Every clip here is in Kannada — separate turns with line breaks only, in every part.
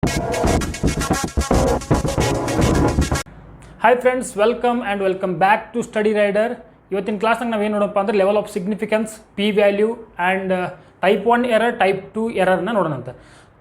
Hi friends, welcome and welcome back to Study Rider. ಇವತ್ತಿನ ಕ್ಲಾಸ್ನಾಗ ನಾವೇನು ನೋಡೋಣ ಅಂದರೆ level of significance, P value and type 1 error, type 2 ಎರರ್ನ ನೋಡೋಣಂತ.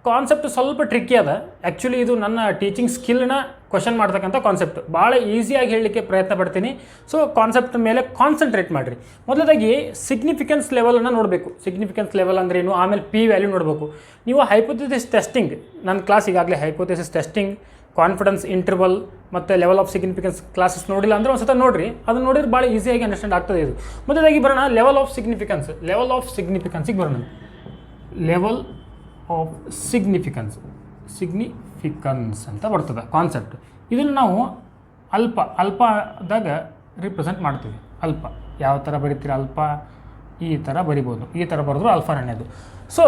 ಕಾನ್ಸೆಪ್ಟ್ ಸ್ವಲ್ಪ ಟ್ರಿಕ್ಕಿ ಅದ. ಆ್ಯಕ್ಚುಲಿ ಇದು ನನ್ನ ಟೀಚಿಂಗ್ ಸ್ಕಿಲ್ನ ಕ್ವಶನ್ ಮಾಡ್ತಕ್ಕಂಥ ಕಾನ್ಸೆಪ್ಟ್. ಭಾಳ ಈಸಿಯಾಗಿ ಹೇಳಲಿಕ್ಕೆ ಪ್ರಯತ್ನ ಪಡ್ತೀನಿ. ಸೊ ಕಾನ್ಸೆಪ್ಟ್ ಮೇಲೆ ಕಾನ್ಸಂಟ್ರೇಟ್ ಮಾಡಿರಿ. ಮೊದಲದಾಗಿ ಸಿಗ್ನಿಫಿಕೆನ್ಸ್ ಲೆವೆಲನ್ನು ನೋಡಬೇಕು. ಸಿಗ್ನಿಫಿಕೆನ್ಸ್ ಲೆವೆಲ್ ಅಂದ್ರೇನು, ಆಮೇಲೆ ಪಿ ವ್ಯಾಲ್ಯೂ ನೋಡಬೇಕು. ನೀವು ಹೈಪೋಥೆಸಿಸ್ ಟೆಸ್ಟಿಂಗ್, ನನ್ನ ಕ್ಲಾಸ್ ಈಗಾಗಲೇ ಹೈಪೋಥೆಸಿಸ್ ಟೆಸ್ಟಿಂಗ್, ಕಾನ್ಫಿಡೆನ್ಸ್ ಇಂಟರ್ವಲ್ ಮತ್ತು ಲೆವೆಲ್ ಆಫ್ ಸಿಗ್ನಿಫಿಕೆನ್ಸ್ ಕ್ಲಾಸಸ್ ನೋಡಿಲ್ಲ ಅಂದರೆ ಒಂದು ಸತ ನೋಡಿರಿ. ಅದನ್ನು ನೋಡಿದ್ರೆ ಭಾಳ ಈಸಿಯಾಗಿ ಅಂಡರ್ಸ್ಟ್ಯಾಂಡ್ ಆಗ್ತದೆ. ಇದು ಮೊದಲಾಗಿ ಬರೋಣ level of significance. Level of ಸಿಗ್ನಿಫಿಕೆನ್ಸಿಗೆ ಬರೋಣ. ಲೆವೆಲ್ ಆಫ್ ಸಿಗ್ನಿಫಿಕೆನ್ಸ್ ಅಂತ ಬರ್ತದೆ ಕಾನ್ಸೆಪ್ಟ್. ಇದನ್ನು ನಾವು ಅಲ್ಪದಾಗ ರಿಪ್ರೆಸೆಂಟ್ ಮಾಡ್ತೀವಿ. ಅಲ್ಪ ಯಾವ ಥರ ಬರಿತೀರ, ಅಲ್ಪ ಈ ಥರ ಬರಿಬೋದು. ಈ ಥರ ಬರೆದ್ರು ಅಲ್ಫಾ ನನ್ನದು. ಸೊ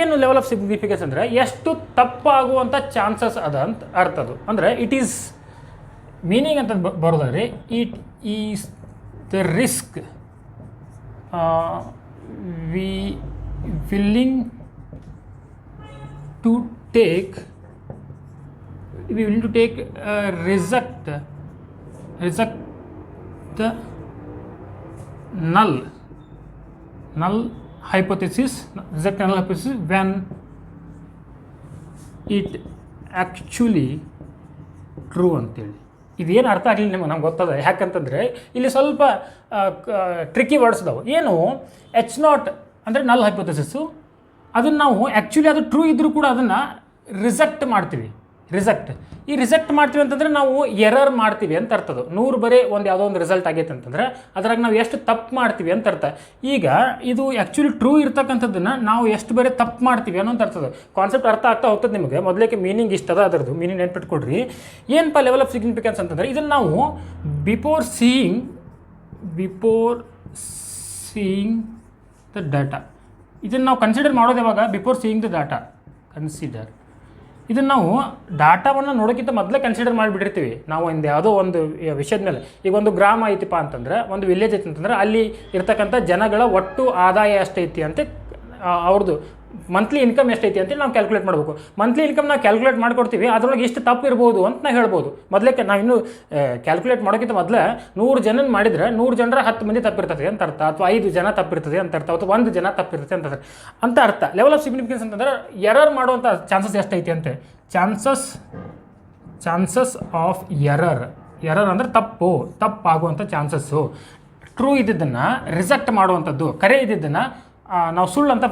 ಏನು ಲೆವೆಲ್ ಆಫ್ ಸಿಗ್ನಿಫಿಕೆನ್ಸ್ ಅಂದರೆ ಎಷ್ಟು ತಪ್ಪಾಗುವಂಥ ಚಾನ್ಸಸ್ ಅದ ಅಂತ ಅರ್ಥ. ಅದು ಅಂದರೆ ಇಟ್ ಈಸ್ ಮೀನಿಂಗ್ ಅಂತ ಬರೋದಾದ್ರೆ it is the risk we willing to take reject the null hypothesis, reject null hypothesis when it actually true ಅಂತೇಳಿ. ಇದೇನು ಅರ್ಥ ಆಗಲಿಲ್ಲ ನಿಮಗೆ, ನಮ್ಗೆ ಗೊತ್ತದ. ಯಾಕಂತಂದರೆ ಇಲ್ಲಿ ಸ್ವಲ್ಪ ಟ್ರಿಕ್ಕಿ ವರ್ಡ್ಸ್ ಅದಾವೆ. ಏನು H0 ಅಂದರೆ ನಲ್ ಹೈಪೋಥೆಸಿಸ್ಸು, ಅದನ್ನು ನಾವು ಆ್ಯಕ್ಚುಲಿ ಅದು ಟ್ರೂ ಇದ್ದರೂ ಕೂಡ ಅದನ್ನು ರಿಜೆಕ್ಟ್ ಮಾಡ್ತೀವಿ. ಈ ರಿಜೆಕ್ಟ್ ಮಾಡ್ತೀವಿ ಅಂತಂದರೆ ನಾವು ಎರರ್ ಮಾಡ್ತೀವಿ ಅಂತ ಅರ್ಥದು. 100 ಬರೀ ಒಂದು ಯಾವುದೋ ಒಂದು ರಿಸಲ್ಟ್ ಆಗೈತೆ ಅಂತಂದರೆ ಅದ್ರಾಗ ನಾವು ಎಷ್ಟು ತಪ್ಪು ಮಾಡ್ತೀವಿ ಅಂತ ಅರ್ಥ. ಈಗ ಇದು ಆ್ಯಕ್ಚುಲಿ ಟ್ರೂ ಇರ್ತಕ್ಕಂಥದ್ದನ್ನು ನಾವು ಎಷ್ಟು ಬರೀ ತಪ್ಪು ಮಾಡ್ತೀವಿ ಅನ್ನೋ ಅಂತ ಅರ್ಥದ. ಕಾನ್ಸೆಪ್ಟ್ ಅರ್ಥ ಆಗ್ತಾ ಹೋಗ್ತದೆ ನಿಮಗೆ. ಮೊದಲೇಕೆ ಮೀನಿಂಗ್ ಇಷ್ಟ ಅದ, ಅದರದ್ದು ಮೀನಿಂಗ್ ನೆನ್ಪಿಟ್ಕೊಡ್ರಿ. ಏನಪ್ಪ ಲೆವೆಲ್ ಆಫ್ ಸಿಗ್ನಿಫಿಕೆನ್ಸ್ ಅಂತಂದರೆ ಇದನ್ನು ನಾವು ಬಿಫೋರ್ ಸೀಯಿಂಗ್ ದ ಡಾಟಾ, ಇದನ್ನು ನಾವು ಕನ್ಸಿಡರ್ ಮಾಡೋದು ಯಾವಾಗ? Before seeing the data. ಇದನ್ನು ನಾವು ಡಾಟಾವನ್ನು ನೋಡೋಕ್ಕಿಂತ ಮೊದಲೇ ಕನ್ಸಿಡರ್ ಮಾಡಿಬಿಟ್ಟಿರ್ತೀವಿ. ನಾವು ಯಾವುದೋ ಒಂದು ವಿಷಯದ ಮೇಲೆ, ಈಗ ಒಂದು ಗ್ರಾಮ ಐತಿಪ್ಪ ಅಂತಂದರೆ, ಒಂದು ವಿಲೇಜ್ ಐತಿ ಅಂತಂದರೆ ಅಲ್ಲಿ ಇರ್ತಕ್ಕಂಥ ಜನಗಳ ಒಟ್ಟು ಆದಾಯ ಎಷ್ಟೈತಿ ಅಂತ, ಅವ್ರದ್ದು ಮಂತ್ಲಿ ಇನ್ಕಮ್ ಎಷ್ಟೈತಿ ಅಂತೇಳಿ ನಾವು ಕ್ಯಾಲ್ಕುಲೇಟ್ ಮಾಡಬೇಕು. ಮಂತ್ಲಿ ಇನ್ಕಮ್ ನಾವು ಕ್ಯಾಲ್ಕುಲೇಟ್ ಮಾಡ್ಕೊಡ್ತೀವಿ, ಅದರೊಳಗೆ ಎಷ್ಟು ತಪ್ಪು ಇರ್ಬೋದು ಅಂತ ನಾವು ಹೇಳ್ಬೋದು. ಮೊದಲೇ ನಾವು ಇನ್ನೂ ಕ್ಯಾಲ್ಕುಲೇಟ್ ಮಾಡೋಕ್ಕಿಂತ ಮೊದಲೇ 100 ಜನ ಮಾಡಿದರೆ 100 ಜನರ 10 ಮಂದಿ ತಪ್ಪಿರ್ತದೆ ಅಂತ ಅರ್ಥ, ಅಥವಾ 5 ಜನ ತಪ್ಪಿರ್ತದೆ ಅಂತ ಅರ್ಥ, ಅಥವಾ 1 ಜನ ತಪ್ಪಿರ್ತದೆ ಅಂತ ಅರ್ಥ. ಲೆವೆಲ್ ಆಫ್ ಸಿಗ್ನಿಫಿಕೆನ್ಸ್ ಅಂತಂದರೆ ಎರರ್ ಮಾಡುವಂಥ ಚಾನ್ಸಸ್ ಎಷ್ಟೈತಿ ಅಂತೆ. ಚಾನ್ಸಸ್ ಆಫ್ ಎರರ್ ಅಂದರೆ ತಪ್ಪಾಗುವಂಥ ಚಾನ್ಸಸ್ಸು. ಟ್ರೂ ಇದ್ದಿದ್ದನ್ನು ರಿಜೆಕ್ಟ್ ಮಾಡುವಂಥದ್ದು, ಕರೆ ಇದ್ದಿದ್ದನ್ನು ನಾವು ಸುಳ್ಳು ಅಂತ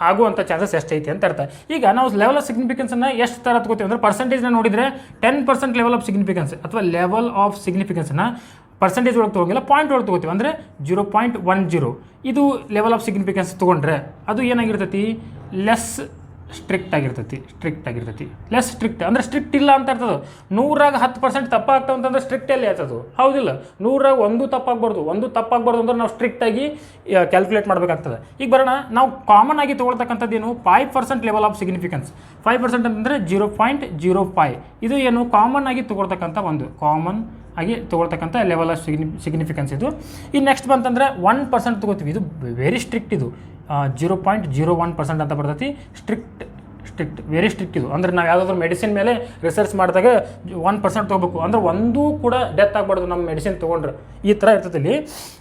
ಆಗುವಂಥ ಚಾನ್ಸಸ್ ಎಷ್ಟೈತಿ ಅಂತ ಅರ್ಥ. ಈಗ ನಾವು ಲೆವೆಲ್ ಆಫ್ ಸಿಗ್ನಿಫಿಕೆನ್ಸನ್ನು ಎಷ್ಟು ಥರ ತಗೋತೀವಿ ಅಂದರೆ, ಪರ್ಸೆಂಟೇಜ್ನ ನೋಡಿದರೆ 10% ಲೆವೆಲ್ ಆಫ್ ಸಿಗ್ನಿಫಿಕೆನ್ಸ್ ಅಥವಾ ಲೆವೆಲ್ ಆಫ್ ಸಿಗ್ನಿಫಿಕೆನ್ಸನ್ನು ಪರ್ಸೆಂಟೇಜ್ ಒಳಗೆ ತೊಗೋಂಗಿಲ್ಲ, ಪಾಯಿಂಟ್ ಒಳಗೆ ತೊಗೋತೀವಿ. ಅಂದರೆ 0.10 ಇದು ಲೆವೆಲ್ ಆಫ್ ಸಿಗ್ನಿಫಿಕೆನ್ಸ್ ತೊಗೊಂಡ್ರೆ ಅದು ಏನಾಗಿರ್ತೈತಿ? ಲೆಸ್ ಸ್ಟ್ರಿಕ್ಟ್ ಆಗಿರ್ತೈತಿ. ಲೆಸ್ ಸ್ಟ್ರಿಕ್ಟ್ ಅಂದರೆ ಸ್ಟ್ರಿಕ್ಟ್ ಇಲ್ಲ ಅಂತ ಇರ್ತದೆ. 100ರಾಗ 10% ತಪ್ಪಾಗ್ತಾವೆ ಅಂತಂದ್ರೆ ಸ್ಟ್ರಿಕ್ಟ್ ಎಲ್ಲಿ ಆಗ್ತದೆ? ಹೌದಿಲ್ಲ. 100ರಾಗ 1 ತಪ್ಪಾಗಬಾರ್ದು ಅಂದ್ರೆ ನಾವು ಸ್ಟ್ರಿಕ್ಟಾಗಿ ಕ್ಯಾಲ್ಕುಲೇಟ್ ಮಾಡಬೇಕಾಗ್ತದೆ. ಈಗ ಬರೋಣ, ನಾವು ಕಾಮನ್ ಆಗಿ ತೊಗೊಳ್ತಕ್ಕಂಥದ್ದು ಏನು? 5% ಲೆವೆಲ್ ಆಫ್ ಸಿಗ್ನಿಫಿಕೆನ್ಸ್. 5% ಅಂತಂದರೆ 0.05. ಇದು ಏನು? ಕಾಮನ್ ಆಗಿ ತೊಗೊಳ್ತಕ್ಕಂಥ ಲೆವೆಲ್ ಆಫ್ ಸಿಗ್ನಿಫಿಕೆನ್ಸ್ ಇದು. ಈ ನೆಕ್ಸ್ಟ್ ಬಂತಂದರೆ 1% ತೊಗೋತೀವಿ. ಇದು ವೆರಿ ಸ್ಟ್ರಿಕ್ಟ್. ಇದು 0.01% ಅಂತ ಬರ್ತೈತಿ. ಸ್ಟ್ರಿಕ್ಟ್ ವೆರಿ ಸ್ಟ್ರಿಕ್ಟ್ ಇದು. ಅಂದರೆ ನಾವು ಯಾವುದಾದ್ರೂ ಮೆಡಿಸಿನ್ ಮೇಲೆ ರಿಸರ್ಚ್ ಮಾಡಿದಾಗ 1% ತೊಗೋಬೇಕು. ಅಂದರೆ ಒಂದೂ ಕೂಡ ಡೆತ್ ಆಗಬಾರ್ದು ನಮ್ಮ ಮೆಡಿಸಿನ್ ತೊಗೊಂಡ್ರೆ. ಈ ಥರ ಇರ್ತೈತಿ.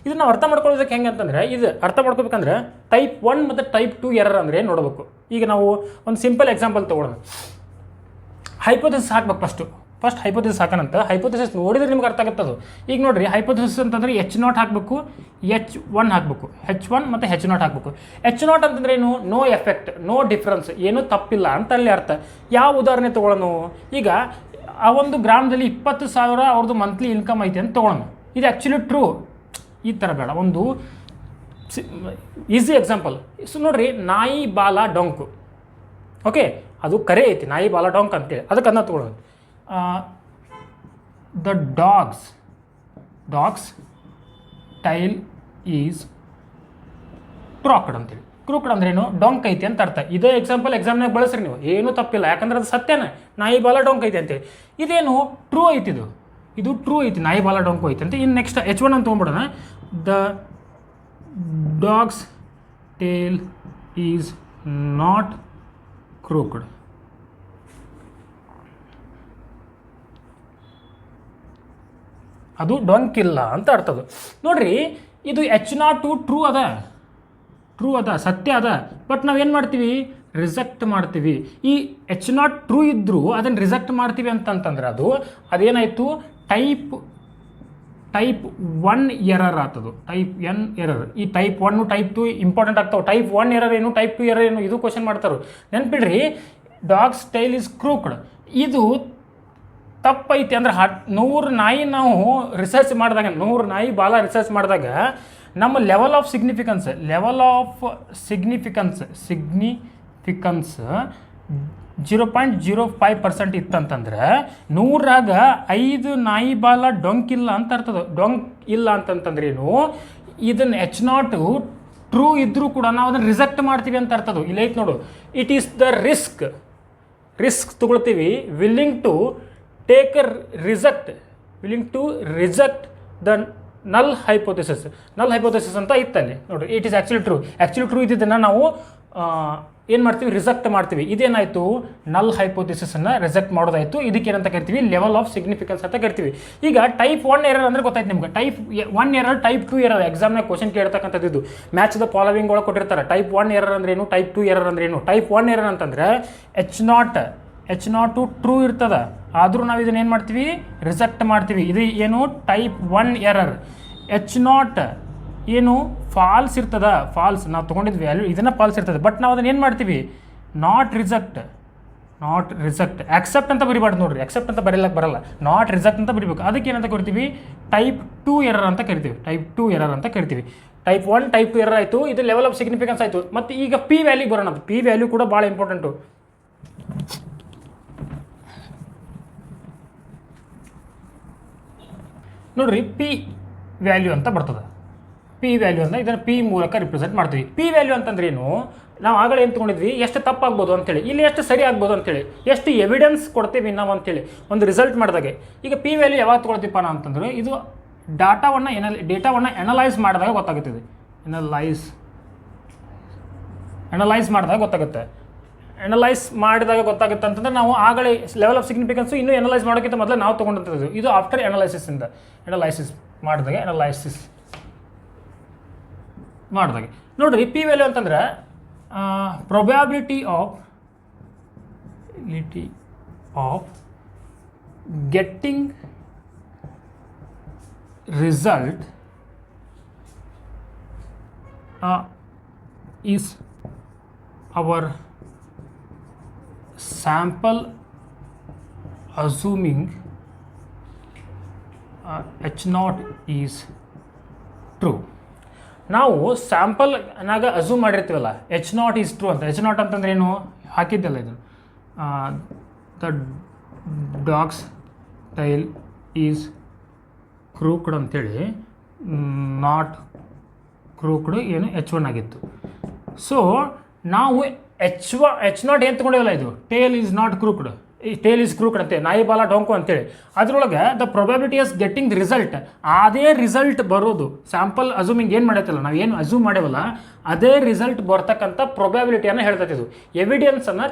ಇದನ್ನು ಅರ್ಥ ಮಾಡ್ಕೊಳ್ಳೋದಕ್ಕೆ ಹೆಂಗೆ ಅಂತಂದರೆ, ಇದು ಅರ್ಥ ಮಾಡ್ಕೋಬೇಕಂದ್ರೆ ಟೈಪ್ 1 ಮತ್ತು ಟೈಪ್ 2 ಎರರ್ ಅಂದರೆ ಏನು ನೋಡಬೇಕು. ಈಗ ನಾವು ಒಂದು ಸಿಂಪಲ್ ಎಕ್ಸಾಂಪಲ್ ತೊಗೊಳ್ಳೋಣ. ಹೈಪೋಥೆಸಿಸ್ ಹಾಕ್ಬೇಕು. ಫಸ್ಟ್ ಹೈಪೋಥೆಸಿಸ್ ಹಾಕೋಣಂತ. ಹೈಪೋಥೆಸಿಸ್ ನೋಡಿದ್ರೆ ನಿಮ್ಗೆ ಅರ್ಥ ಆಗುತ್ತೆ ಅದು. ಈಗ ನೋಡಿರಿ, ಹೈಪೋಥೆಸಿಸ್ ಅಂತಂದರೆ H0 ಹಾಕಬೇಕು, H1 ಹಾಕಬೇಕು, H1 ಮತ್ತು H0 ಹಾಕಬೇಕು. H0 ಅಂತಂದರೆ ಏನು? ನೋ ಎಫೆಕ್ಟ್, ನೋ ಡಿಫ್ರೆನ್ಸ್, ಏನೂ ತಪ್ಪಿಲ್ಲ ಅಂತ ಅಲ್ಲಿ ಅರ್ಥ. ಯಾವ ಉದಾಹರಣೆ ತೊಗೊಳ್ಳೋಣ? ಈಗ ಆ ಒಂದು ಗ್ರಾಮದಲ್ಲಿ 20,000 ಅವ್ರದ್ದು ಮಂತ್ಲಿ ಇನ್ಕಮ್ ಐತೆ ಅಂತ ತೊಗೊಳ್ಳೋಣ. ಇದು ಆ್ಯಕ್ಚುಲಿ ಟ್ರೂ. ಈ ಥರ ಬೇಡ, ಒಂದು ಈಸಿ ಎಕ್ಸಾಂಪಲ್. ಸೊ ನೋಡಿರಿ, ನಾಯಿ ಬಾಲ ಡೊಂಕು. ಓಕೆ, ಅದು ಕರೆ ಐತಿ, ನಾಯಿ ಬಾಲ ಡೊಂಕ್ ಅಂತೇಳಿ. ಅದಕ್ಕೆ ಅದನ್ನ ತೊಗೊಳ್ಳೋದು. ದ ಡಾಗ್ಸ್ ಟೈಲ್ ಈಸ್ ಕ್ರಾಕ್ಡ್ ಅಂತೇಳಿ. ಕ್ರೂಕ್ಡ್ ಅಂದ್ರೇನು? ಡೊಂಕ್ ಐತಿ ಅಂತ ಅರ್ಥ. ಇದೇ ಎಕ್ಸಾಮ್ನಾಗ ಬಳಸ್ರಿ ನೀವು, ಏನೂ ತಪ್ಪಿಲ್ಲ. ಯಾಕಂದ್ರೆ ಅದು ಸತ್ಯನೇ, ನಾಯಿ ಬಾಲ ಡೊಂಕ್ ಐತಿ ಅಂತೇಳಿ. ಇದೇನು? ಟ್ರೂ ಐತಿ. ಇದು ಟ್ರೂ ಐತಿ, ನಾಯಿ ಬಾಲ ಡೊಂಕು ಐತಿ ಅಂತ. ಇನ್ನು ನೆಕ್ಸ್ಟ್ H1 ಅಂತ ತೊಗೊಂಡ್ಬಿಡೋಣ. The dog's tail is not crooked. ಅದು ಡೊಂಕ್ ಇಲ್ಲ ಅಂತ ಅರ್ಥದು. ನೋಡ್ರಿ, ಇದು H0 ಟ್ರೂ ಅದ, ಸತ್ಯ ಅದ. ಬಟ್ ನಾವೇನು ಮಾಡ್ತೀವಿ, ರಿಜೆಕ್ಟ್ ಮಾಡ್ತೀವಿ. ಈ H0 ಟ್ರೂ ಇದ್ದರೂ ಅದನ್ನು ರಿಜೆಕ್ಟ್ ಮಾಡ್ತೀವಿ ಅಂತಂತಂದ್ರೆ ಅದೇನಾಯಿತು, ಟೈಪ್ 1 ಎರರ್ ಆಗ್ತದೆ, ಟೈಪ್ N ಎರರ್. ಈ ಟೈಪ್ 1 ಟೈಪ್ 2 ಇಂಪಾರ್ಟೆಂಟ್ ಆಗ್ತಾವೆ. ಟೈಪ್ 1 ಎರರ್ ಏನು, ಟೈಪ್ 2 ಎರರ್ ಏನು, ಇದು ಕ್ವಶನ್ ಮಾಡ್ತಾರೆ. ನೆನ್ಪಿಡ್ರಿ, ಡಾಗ್ಸ್ ಟೈಲ್ ಇಸ್ ಕ್ರೂಕ್ಡ್, ಇದು ತಪ್ಪೈತಿ. ಅಂದ್ರೆ 100 ನಾಯಿ ನಾವು ರಿಸರ್ಚ್ ಮಾಡಿದಾಗ, 100 ನಾಯಿ ಬಾಲ ರಿಸರ್ಚ್ ಮಾಡಿದಾಗ ನಮ್ಮ ಲೆವೆಲ್ ಆಫ್ ಸಿಗ್ನಿಫಿಕೆನ್ಸ್ 0.05% ಇತ್ತಂತಂದ್ರೆ 100ರಾಗ 5 ನಾಯಿ ಬಾಲ ಡೊಂಕ್ ಇಲ್ಲ ಅಂತ ಅರ್ಥದ. ಡೊಂಕ್ ಇಲ್ಲ ಅಂತಂತಂದ್ರೆ ಏನು, ಇದನ್ನು H0 ಟ್ರೂ ಇದ್ದರೂ ಕೂಡ ನಾವು ಅದನ್ನು ರಿಜೆಕ್ಟ್ ಮಾಡ್ತೀವಿ ಅಂತ ಅರ್ಥದು. ಇಲ್ಲ ಐತೆ ನೋಡು, ಇಟ್ ಈಸ್ ದ ರಿಸ್ಕ್ ತಗೊಳ್ತೀವಿ, willing to reject the null hypothesis ಅಂತ ಇತ್ತಲ್ಲಿ ನೋಡಿ. ಇಟ್ ಈಸ್ ಆ್ಯಕ್ಚುಲಿ ಟ್ರೂ ಇದ್ದಿದ್ದನ್ನು ನಾವು ಏನು ಮಾಡ್ತೀವಿ, ರಿಜೆಕ್ಟ್ ಮಾಡ್ತೀವಿ. ಇದೇನಾಯಿತು, ನಲ್ ಹೈಪೋಥೆಸಿಸನ್ನು ರಿಜೆಕ್ಟ್ ಮಾಡೋದಾಯಿತು. ಇದಕ್ಕೇನಂತ ಕರಿತೀವಿ, ಲೆವೆಲ್ ಆಫ್ ಸಿಗ್ನಿಫಿಕೆನ್ಸ್ ಅಂತ ಕರಿತೀವಿ. ಈಗ ಟೈಪ್ 1 ಎರರ್ ಅಂದರೆ ಗೊತ್ತಾಯ್ತು ನಿಮ್ಗೆ. ಟೈಪ್ 1 ಎರರ್, ಟೈಪ್ 2 ಎರರ್ ಎಕ್ಸಾಮ್ನಾಗ ಕ್ವಶನ್ ಕೇಳ್ತಕ್ಕಂಥದ್ದು. ಮ್ಯಾಚ್ ದ ಫಾಲೋವಿಂಗ್ ಒಳಗೆ ಕೊಟ್ಟಿರ್ತಾರೆ. ಟೈಪ್ 1 ಎರರ್ ಅಂದ್ರೇನು, ಟೈಪ್ 2 ಎರರ್ ಅಂದ್ರೇನು. ಟೈಪ್ 1 ಎರರ್ ಅಂತಂದರೆ H0 ಟ್ರೂ ಇರ್ತದೆ, ಆದರೂ ನಾವು ಇದನ್ನು ಏನು ಮಾಡ್ತೀವಿ, ರಿಜೆಕ್ಟ್ ಮಾಡ್ತೀವಿ. ಇದು ಏನು, ಟೈಪ್ 1 ಎರರ್. H0 ಏನು, ಫಾಲ್ಸ್ ಇರ್ತದೆ, ಫಾಲ್ಸ್ ನಾವು ತೊಗೊಂಡಿದ್ವಿ ವ್ಯಾಲ್ಯೂ, ಇದನ್ನು ಫಾಲ್ಸ್ ಇರ್ತದೆ. ಬಟ್ ನಾವು ಅದನ್ನು ಏನು ಮಾಡ್ತೀವಿ, ನಾಟ್ ರಿಜೆಕ್ಟ್. ಆಕ್ಸೆಪ್ಟ್ ಅಂತ ಬರಿಬಾರ್ದು ನೋಡ್ರಿ, ಆಕ್ಸೆಪ್ಟ್ ಅಂತ ಬರೀಲಕ್ಕೆ ಬರಲ್ಲ, ನಾಟ್ ರಿಜೆಕ್ಟ್ ಅಂತ ಬರಿಬೇಕು. ಅದಕ್ಕೆ ಏನಂತ ಕರಿತೀವಿ, ಟೈಪ್ 2 ಎರರ್ ಅಂತ ಕರಿತೀವಿ. ಟೈಪ್ 1 ಟೈಪ್ 2 ಎರರ್ ಆಯಿತು. ಇದು ಲೆವೆಲ್ ಆಫ್ ಸಿಗ್ನಿಫಿಕೆನ್ಸ್ ಆಯಿತು. ಮತ್ತು ಈಗ ಪಿ ವ್ಯಾಲ್ಯೂ ಬರೋಣ. ಪಿ ವ್ಯಾಲ್ಯೂ ಕೂಡ ಭಾಳ ಇಂಪಾರ್ಟೆಂಟು. ನೋಡ್ರಿ, ಪಿ ವ್ಯಾಲ್ಯೂ ಅಂತ ಬರ್ತದೆ. ಪಿ ವ್ಯಾಲ್ಯೂ ಅಂತ ಇದನ್ನು ಪಿ ಮೂಲಕ ರಿಪ್ರೆಸೆಂಟ್ ಮಾಡ್ತೀವಿ. ಪಿ ವ್ಯಾಲ್ಯೂ ಅಂತಂದ್ರೆ ಏನು, ನಾವು ಆಗಲೇ ಏನು ತೊಗೊಂಡಿದ್ವಿ, ಎಷ್ಟು ತಪ್ಪಾಗ್ಬೋದು ಅಂತೇಳಿ, ಇಲ್ಲಿ ಎಷ್ಟು ಸರಿ ಆಗ್ಬೋದು ಅಂತೇಳಿ, ಎಷ್ಟು ಎವಿಡೆನ್ಸ್ ಕೊಡ್ತೀವಿ ನಾವು ಅಂತೇಳಿ ಒಂದು ರಿಸಲ್ಟ್ ಮಾಡಿದಾಗೆ. ಈಗ ಪಿ ವ್ಯಾಲ್ಯೂ ಯಾವಾಗ ತೊಗೊಳ್ತೀವಪ್ಪ ಅಂತಂದ್ರೆ, ಇದು ಡೇಟಾವನ್ನು ಅನಲೈಸ್ ಮಾಡಿದಾಗ ಗೊತ್ತಾಗುತ್ತದೆ. ಅನಲೈಸ್ ಮಾಡಿದಾಗ ಗೊತ್ತಾಗುತ್ತೆ ಅಂತಂದ್ರೆ, ನಾವು ಆಗಲೇ ಲೆವೆಲ್ ಆಫ್ ಸಿಗ್ನಿಫಿಕೆನ್ಸು ಇನ್ನೂ ಅನಲೈಸ್ ಮಾಡೋಕ್ಕಿಂತ ಮೊದಲು ನಾವು ತೊಗೊಂಡಂಥದ್ದು. ಇದು ಆಫ್ಟರ್ ಅನಲೈಸಿಸ್ ಮಾಡಿದಾಗ ನೋಡಿರಿ, ಪಿ ವ್ಯಾಲ್ಯೂ ಅಂತಂದ್ರೆ probability of getting result is our sample assuming H0 is true. ನಾವು ಸ್ಯಾಂಪಲ್ನಾಗ ಅಸ್ಯೂಮ್ ಮಾಡಿರ್ತೀವಲ್ಲ, H0 is true ಅಂತ. H0 ಅಂತಂದ್ರೆ ಏನು, ಹಾಕಿದ್ದಲ್ಲ ಇದು, the dogs tail is crooked ಅಂತೇಳಿ, ನಾಟ್ ಕ್ರೂಕ್ಡ್ ಏನು H1 ಆಗಿತ್ತು. ಸೊ ನಾವು H0 ಏನು ತೊಗೊಂಡಿವಲ್ಲ, ಇದು tail is not crooked, tail is crooked ಅಂತೇಳಿ, ನಾಯಿ ಬಾಲ ಡೊಂಕು ಅಂತೇಳಿ. ಅದರೊಳಗೆ the probability as getting the result, ಅದೇ ರಿಸಲ್ಟ್ ಬರೋದು ಸ್ಯಾಂಪಲ್ ಅಸ್ಯೂಮಿಂಗ್ ಏನು ಮಾಡೈತಲ್ಲ, ನಾವು ಏನು ಅಸ್ಯೂಮ್ ಮಾಡೇವಲ್ಲ ಅದೇ ರಿಸಲ್ಟ್ ಬರ್ತಕ್ಕಂಥ ಪ್ರೊಬ್ಯಾಬಿಲಿಟಿಯನ್ನು ಹೇಳ್ತೈತಿ. ಇದು ಎವಿಡೆನ್ಸನ್ನು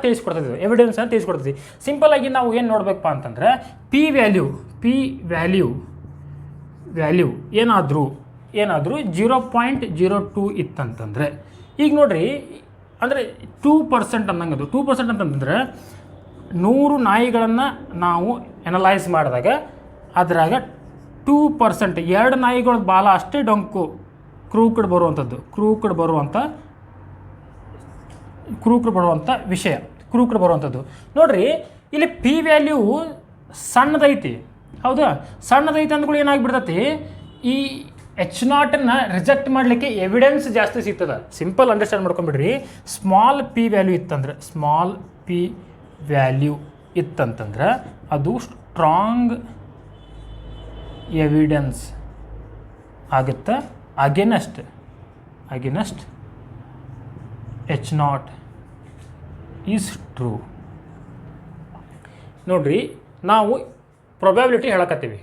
ತಿಳಿಸ್ಕೊಡ್ತೈತಿ. ಸಿಂಪಲಾಗಿ ನಾವು ಏನು ನೋಡಬೇಕಪ್ಪ ಅಂತಂದರೆ, ಪಿ ವ್ಯಾಲ್ಯೂ ಏನಾದರೂ 0.02 ಇತ್ತಂತಂದರೆ, ಈಗ ನೋಡ್ರಿ, ಅಂದರೆ 2% ಅನ್ನಂಗೆ. ಅದು 2% ಅಂತಂದರೆ 100 ನಾಯಿಗಳನ್ನು ನಾವು ಅನಲೈಸ್ ಮಾಡಿದಾಗ ಅದರಾಗ 2%, 2 ನಾಯಿಗಳ ಬಾಲ ಅಷ್ಟೇ ಡೊಂಕು ಕ್ರೂಕ್ಡ್ ಬರುವಂಥದ್ದು. ನೋಡ್ರಿ, ಇಲ್ಲಿ ಪಿ ವ್ಯಾಲ್ಯೂ ಸಣ್ಣದೈತಿ, ಹೌದಾ? ಸಣ್ಣದೈತಿ ಅಂದ್ಗಳು ಏನಾಗಿಬಿಡ್ತೈತಿ, ಈ H0 ರಿಜೆಕ್ಟ್ ಮಾಡಲಿಕ್ಕೆ ಎವಿಡೆನ್ಸ್ ಜಾಸ್ತಿ ಸಿಗ್ತದೆ. ಸಿಂಪಲ್ ಅಂಡರ್ಸ್ಟ್ಯಾಂಡ್ ಮಾಡ್ಕೊಂಬಿಡ್ರಿ. ಸ್ಮಾಲ್ ಪಿ ವ್ಯಾಲ್ಯೂ ಇತ್ತಂತಂದ್ರೆ ಅದು ಸ್ಟ್ರಾಂಗ್ ಎವಿಡೆನ್ಸ್ ಆಗುತ್ತೆ ಅಗೇನೆಸ್ಟ್ H0 ಈಸ್ ಟ್ರೂ. ನೋಡ್ರಿ, ನಾವು ಪ್ರೊಬ್ಯಾಬಿಲಿಟಿ ಹೇಳಕತ್ತೀವಿ.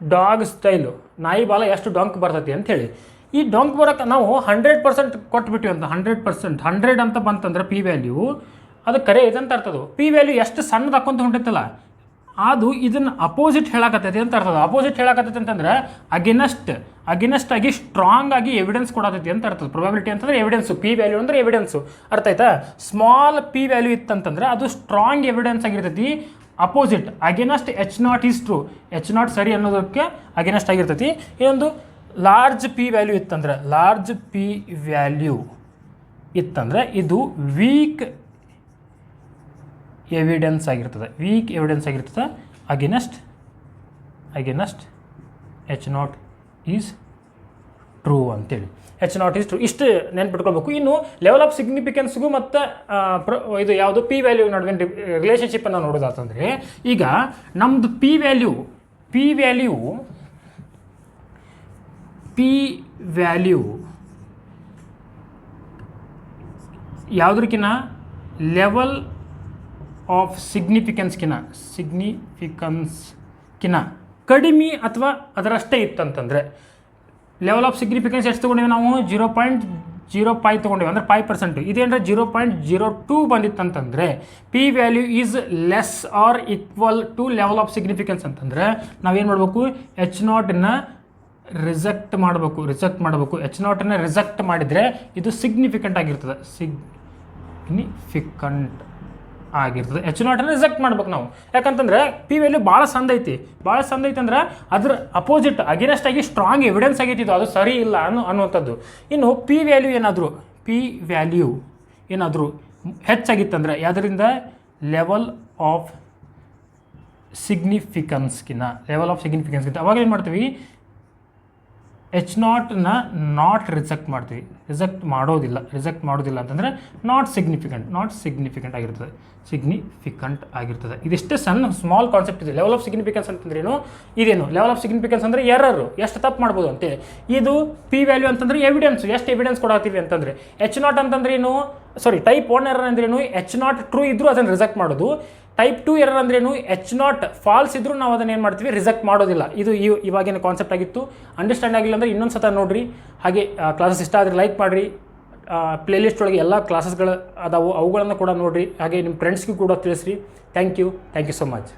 ಡಾಗ್ ಸ್ಟೈಲು, ನಾಯಿ ಬಾಲ ಎಷ್ಟು ಡೊಂಕ್ ಬರ್ತೈತಿ ಅಂಥೇಳಿ. ಈ ಡೊಂಕ್ ಬರೋಕ್ಕೆ ನಾವು 100% ಕೊಟ್ಬಿಟ್ಟಿವಿ ಅಂತ. 100 ಅಂತ ಬಂತಂದ್ರೆ ಪಿ ವ್ಯಾಲ್ಯೂ ಅದು ಕರೆ ಇದೆ ಅಂತ ಅರ್ಥದು. ಪಿ ವ್ಯಾಲ್ಯೂ ಎಷ್ಟು ಸಣ್ಣದು ಹಾಕೊಂತ ಹೊಂಟೈತಲ್ಲ, ಅದು ಇದನ್ನು ಅಪೋಸಿಟ್ ಹೇಳಕತ್ತೈತಿ ಅಂತ ಅರ್ಥದ. ಅಪೋಸಿಟ್ ಹೇಳಕತ್ತೈತಿ ಅಂತಂದ್ರೆ ಅಗೇನೆಸ್ಟ್ ಆಗಿ ಸ್ಟ್ರಾಂಗ್ ಆಗಿ ಎವಿಡೆನ್ಸ್ ಕೊಡತೈತಿ ಅಂತ ಅರ್ಥದ. ಪ್ರೊಬಬಿಲಿಟಿ ಅಂತಂದ್ರೆ ಎವಿಡೆನ್ಸು, ಪಿ ವ್ಯಾಲ್ಯೂ ಅಂದರೆ ಎವಿಡೆನ್ಸು, ಅರ್ಥ ಆಯ್ತಾ. ಸ್ಮಾಲ್ ಪಿ ವ್ಯಾಲ್ಯೂ ಇತ್ತಂತಂದ್ರೆ ಅದು ಸ್ಟ್ರಾಂಗ್ ಎವಿಡೆನ್ಸ್ ಆಗಿರ್ತೈತಿ. Opposite against H0 is true, H0 ಸರಿ ಅನ್ನೋದಕ್ಕೆ ಅಗೇನೆಸ್ಟ್ ಆಗಿರ್ತೈತಿ. ಇನ್ನೊಂದು ಲಾರ್ಜ್ ಪಿ ವ್ಯಾಲ್ಯೂ ಇತ್ತಂದ್ರೆ, ಲಾರ್ಜ್ ಪಿ ವ್ಯಾಲ್ಯೂ ಇತ್ತಂದ್ರೆ ಇದು ವೀಕ್ ಎವಿಡೆನ್ಸ್ ಆಗಿರ್ತದೆ, ವೀಕ್ ಎವಿಡೆನ್ಸ್ ಆಗಿರ್ತದೆ ಅಗೇನೆಸ್ಟ್ H0 ಈಸ್ ಟ್ರೂ ಅಂತೇಳಿ. H0 ಈಸ್ ಟ್ರೂ, ಇಷ್ಟು ನೆನ್ಪಿಟ್ಕೊಳ್ಬೇಕು. ಇನ್ನು ಲೆವೆಲ್ ಆಫ್ ಸಿಗ್ನಿಫಿಕೆನ್ಸ್ಗೂ ಮತ್ತು ಇದು ಯಾವುದು ಪಿ ವ್ಯಾಲ್ಯೂ ನಡುವಿನ ರಿಲೇಷನ್ಶಿಪ್ಪನ್ನು ನೋಡೋದಾತಂದರೆ, ಈಗ ನಮ್ಮದು ಪಿ ವ್ಯಾಲ್ಯೂ ಯಾವುದಕ್ಕಿಂತ ಲೆವೆಲ್ ಆಫ್ ಸಿಗ್ನಿಫಿಕೆನ್ಸ್ಕಿನ ಕಡಿಮೆ ಅಥವಾ ಅದರಷ್ಟೇ ಇತ್ತಂತಂದರೆ, ಲೆವೆಲ್ ಆಫ್ ಸಿಗ್ನಿಫಿಕೆನ್ಸ್ ಎಷ್ಟು ತೊಗೊಂಡಿವಿ ನಾವು 0.05 ತೊಗೊಂಡಿವಿ ಅಂದರೆ 5%. ಇದೇನಂದ್ರೆ 0.02 ಬಂದಿತ್ತಂತಂದರೆ P value is less or equal to level of significance ಅಂತಂದರೆ ನಾವೇನು ಮಾಡಬೇಕು, H0ನ ರಿಜೆಕ್ಟ್ ಮಾಡಬೇಕು. H0ನ ರಿಜೆಕ್ಟ್ ಮಾಡಿದರೆ ಇದು ಸಿಗ್ನಿಫಿಕೆಂಟ್ ಆಗಿರ್ತದೆ, H0ನ ರಿಜೆಕ್ಟ್ ಮಾಡ್ಬೇಕು ನಾವು. ಯಾಕಂತಂದ್ರೆ ಪಿ ವ್ಯಾಲ್ಯೂ ಭಾಳ ಸಂದ ಐತಿ ಅಂದ್ರೆ ಅದ್ರ ಅಪೋಸಿಟ್ ಅಗೇನೆಸ್ಟ್ ಆಗಿ ಸ್ಟ್ರಾಂಗ್ ಎವಿಡೆನ್ಸ್ ಆಗೈತಿ, ಅದು ಸರಿ ಇಲ್ಲ ಅನ್ನುವಂಥದ್ದು. ಇನ್ನು ಪಿ ವ್ಯಾಲ್ಯೂ ಏನಾದರೂ ಹೆಚ್ಚಾಗಿತ್ತಂದ್ರೆ ಯಾವುದರಿಂದ, ಲೆವೆಲ್ ಆಫ್ ಸಿಗ್ನಿಫಿಕೆನ್ಸ್ಗಿಂತ ಅವಾಗ ಏನು ಮಾಡ್ತೀವಿ, H0ನ ನಾಟ್ ರಿಜೆಕ್ಟ್ ಮಾಡ್ತೀವಿ. ರಿಜೆಕ್ಟ್ ಮಾಡೋದಿಲ್ಲ ಅಂತಂದರೆ ನಾಟ್ ಸಿಗ್ನಿಫಿಕೆಂಟ್ ಆಗಿರ್ತದೆ. ಇದಿಷ್ಟೇ ಸ್ಮಾಲ್ ಕಾನ್ಸೆಪ್ಟ್ ಇದೆ. ಲೆವೆಲ್ ಆಫ್ ಸಿಗ್ನಿಫಿಕೆನ್ಸ್ ಅಂತಂದ್ರೆ ಇದೇನು, ಲೆವೆಲ್ ಆಫ್ ಸಿಗ್ನಿಫಿಕೆನ್ಸ್ ಅಂದರೆ ಎರರು, ಎಷ್ಟು ತಪ್ಪು ಮಾಡ್ಬೋದು ಅಂತೇಳಿ. ಇದು ಪಿ ವ್ಯಾಲ್ಯೂ ಅಂತಂದ್ರೆ ಎವಿಡೆನ್ಸ್, ಎಷ್ಟು ಎವಿಡೆನ್ಸ್ ಕೊಡಾತೀವಿ ಅಂತಂದರೆ. H0 ಅಂತಂದ್ರೆ ಟೈಪ್ 1 ಎರರ್ ಅಂದ್ರೇನು, H0 ಟ್ರೂ ಇದ್ದರೂ ಅದನ್ನು ರಿಜೆಕ್ಟ್ ಮಾಡೋದು. ಟೈಪ್ 2 ಎರರ್ ಅಂದ್ರೇನು, H0 ಫಾಲ್ಸ್ ಇದ್ದರೂ ನಾವು ಅದನ್ನು ಏನು ಮಾಡ್ತೀವಿ, ರಿಜೆಕ್ಟ್ ಮಾಡೋದಿಲ್ಲ. ಇದು ಇವಾಗಿನ ಕಾನ್ಸೆಪ್ಟ್ ಆಗಿತ್ತು. ಅಂಡರ್ಸ್ಟ್ಯಾಂಡ್ ಆಗಿಲ್ಲ ಅಂದರೆ ಇನ್ನೊಂದು ಸತ ನೋಡಿರಿ. ಹಾಗೆ ಕ್ಲಾಸಸ್ ಇಷ್ಟ ಆದರೆ ಲೈಕ್ ಮಾಡಿರಿ. ಪ್ಲೇಲಿಸ್ಟ್ ಒಳಗೆ ಎಲ್ಲ ಕ್ಲಾಸಸ್ಗಳು ಅದಾವು, ಅವುಗಳನ್ನು ಕೂಡ ನೋಡಿರಿ. ಹಾಗೆ ನಿಮ್ಮ ಫ್ರೆಂಡ್ಸ್ಗೂ ಕೂಡ ತಿಳಿಸ್ರಿ. Thank you so much.